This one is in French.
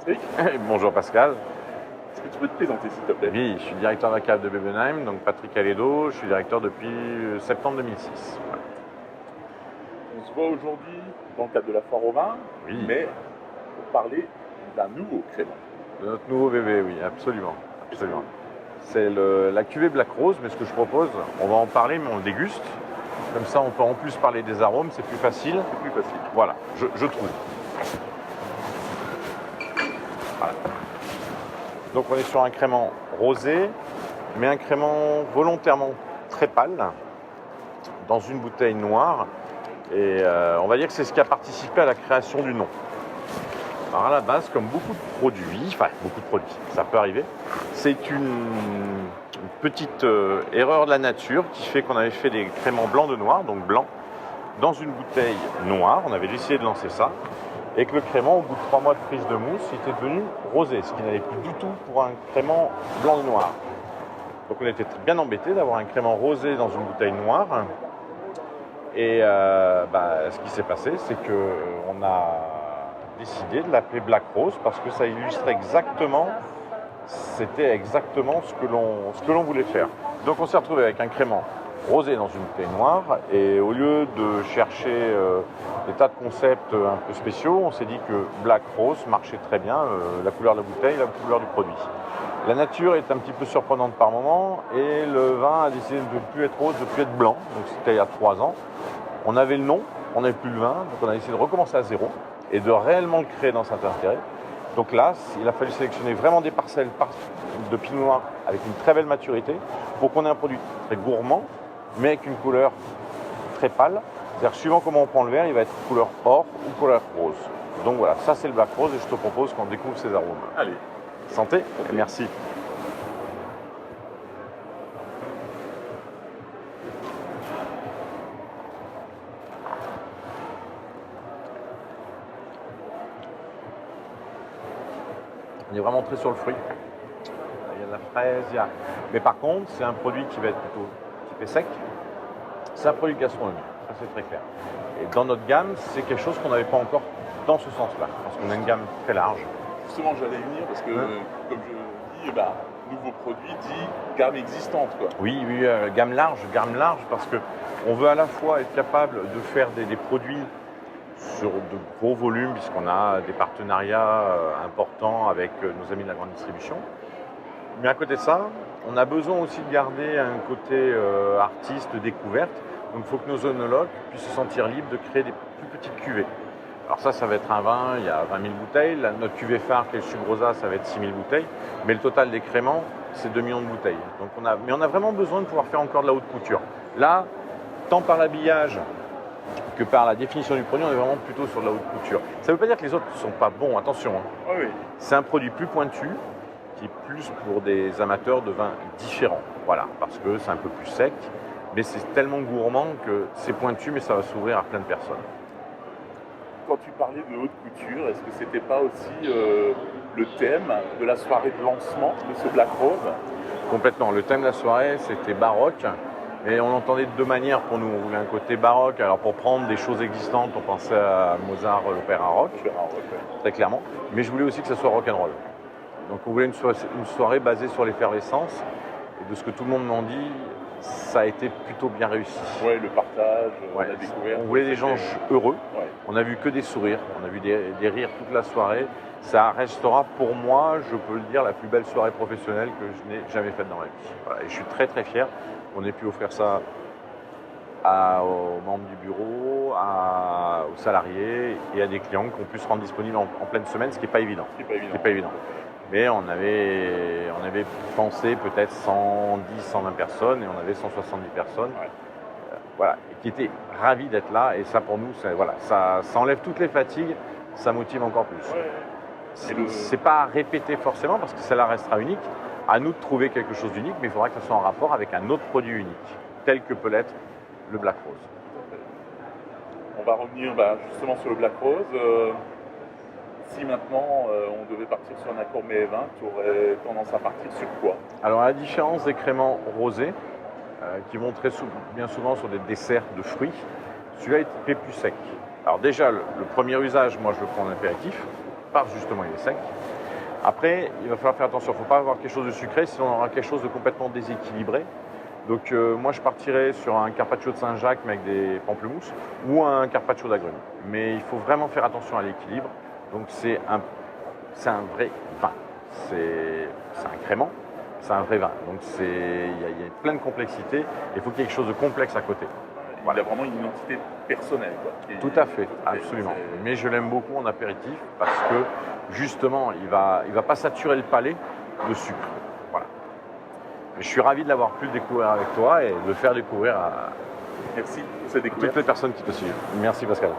Patrick. Bonjour Pascal. Est-ce que tu peux te présenter s'il te plaît? Oui, je suis directeur de la cave de Bebenheim, donc Patrick Aledo. Je suis directeur depuis septembre 2006. Voilà. On se voit aujourd'hui dans le cadre de la foire au vin, Oui. mais pour parler d'un nouveau crément. De notre nouveau bébé, oui, absolument. Absolument. C'est la cuvée Black Rose, mais ce que je propose, on va en parler, mais on le déguste. Comme ça, on peut en plus parler des arômes, c'est plus facile. C'est plus facile. Voilà, je trouve. Voilà. Donc on est sur un crément rosé, mais un crément volontairement très pâle, dans une bouteille noire. Et on va dire que c'est ce qui a participé à la création du nom. Alors à la base, comme beaucoup de produits, ça peut arriver, c'est une petite erreur de la nature qui fait qu'on avait fait des créments blancs de noir, donc blanc, dans une bouteille noire. On avait essayé de lancer ça. Et que le crément, au bout de 3 mois de prise de mousse, il était devenu rosé, ce qui n'allait plus du tout pour un crément blanc de noir. Donc on était bien embêté d'avoir un crément rosé dans une bouteille noire. Et ce qui s'est passé, c'est qu'on a décidé de l'appeler Black Rose parce que ça illustrait exactement, c'était exactement ce que l'on voulait faire. Donc on s'est retrouvé avec un crément rosé dans une bouteille noire et au lieu de chercher des tas de concepts un peu spéciaux, on s'est dit que Black Rose marchait très bien, la couleur de la bouteille, la couleur du produit. La nature est un petit peu surprenante par moment et le vin a décidé de ne plus être rose, de ne plus être blanc, donc c'était il y a 3 ans. On avait le nom, on n'avait plus le vin, donc on a décidé de recommencer à zéro et de réellement le créer dans cet intérêt. Donc là, il a fallu sélectionner vraiment des parcelles de pinot noir avec une très belle maturité pour qu'on ait un produit très gourmand, mais avec une couleur très pâle. C'est-à-dire suivant comment on prend le verre, il va être couleur or ou couleur rose. Donc voilà, ça c'est le Black Rose et je te propose qu'on découvre ses arômes. Allez. Santé et merci. On est vraiment très sur le fruit. Il y a de la fraise, mais par contre, c'est un produit qui va être plutôt typé sec. C'est un produit gastronomique, ça c'est très clair. Et dans notre gamme, c'est quelque chose qu'on n'avait pas encore dans ce sens-là, parce qu'on a une gamme très large. Justement, j'allais y venir parce que, comme je dis, nouveau produit dit gamme existante, quoi. Oui, gamme large, parce qu'on veut à la fois être capable de faire des produits sur de gros volumes, puisqu'on a des partenariats importants avec nos amis de la grande distribution. Mais à côté de ça, on a besoin aussi de garder un côté artiste, découverte. Donc il faut que nos œnologues puissent se sentir libres de créer des plus petites cuvées. Alors ça va être un vin, il y a 20 000 bouteilles. Notre cuvée phare, qui est le Subrosa, ça va être 6 000 bouteilles. Mais le total des créments, c'est 2 millions de bouteilles. Donc mais on a vraiment besoin de pouvoir faire encore de la haute couture. Là, tant par l'habillage que par la définition du produit, on est vraiment plutôt sur de la haute couture. Ça ne veut pas dire que les autres ne sont pas bons, attention. Hein. Oui. C'est un produit plus pointu, qui est plus pour des amateurs de vins différents. Voilà, parce que c'est un peu plus sec, mais c'est tellement gourmand que c'est pointu, mais ça va s'ouvrir à plein de personnes. Quand tu parlais de haute couture, est-ce que c'était pas aussi le thème de la soirée de lancement de ce Black Rose? Complètement. Le thème de la soirée, c'était baroque. Et on l'entendait de 2 manières pour nous. On voulait un côté baroque. Alors pour prendre des choses existantes, on pensait à Mozart, l'opéra rock, très clairement. Mais je voulais aussi que ça soit rock'n'roll. Donc on voulait une soirée basée sur l'effervescence. Et de ce que tout le monde m'en dit, ça a été plutôt bien réussi. Ouais, le partage, la découverte. On voulait des gens heureux. Ouais. On a vu que des sourires. On a vu des rires toute la soirée. Ça restera pour moi, je peux le dire, la plus belle soirée professionnelle que je n'ai jamais faite dans ma vie. Voilà. Et je suis très très fier qu'on ait pu offrir ça aux membres du bureau, aux salariés et à des clients qu'on puisse rendre disponibles en pleine semaine, ce qui n'est pas évident. Mais on avait pensé peut-être 110, 120 personnes et on avait 170 personnes. Ouais. Et qui étaient ravis d'être là. Et ça pour nous, ça enlève toutes les fatigues, ça motive encore plus. Ouais. C'est pas à répéter forcément parce que celle-là restera unique. À nous de trouver quelque chose d'unique, mais il faudra que ça soit en rapport avec un autre produit unique, tel que peut l'être le Black Rose. On va revenir justement sur le Black Rose. Si maintenant on devait partir sur un accord mets et vin, tu aurais tendance à partir sur quoi? Alors à la différence des créments rosés, qui vont bien souvent sur des desserts de fruits, celui-là est plus sec. Alors déjà, le premier usage, moi je le prends en apéritif, parce justement il est sec. Après, il va falloir faire attention, il ne faut pas avoir quelque chose de sucré, sinon on aura quelque chose de complètement déséquilibré. Donc moi je partirais sur un carpaccio de Saint-Jacques mais avec des pamplemousses ou un carpaccio d'agrumes. Mais il faut vraiment faire attention à l'équilibre. Donc c'est un vrai vin. C'est un crément, c'est un vrai vin. Donc il y a plein de complexité et il faut qu'il y ait quelque chose de complexe à côté. Il a vraiment une identité personnelle. Quoi, tout à fait, absolument. Mais je l'aime beaucoup en apéritif parce que justement, il va pas saturer le palais de sucre. Voilà. Mais je suis ravi de l'avoir pu le découvrir avec toi et de le faire découvrir à Merci pour cette découverte. toutes les personnes qui te suivent. Merci Pascal.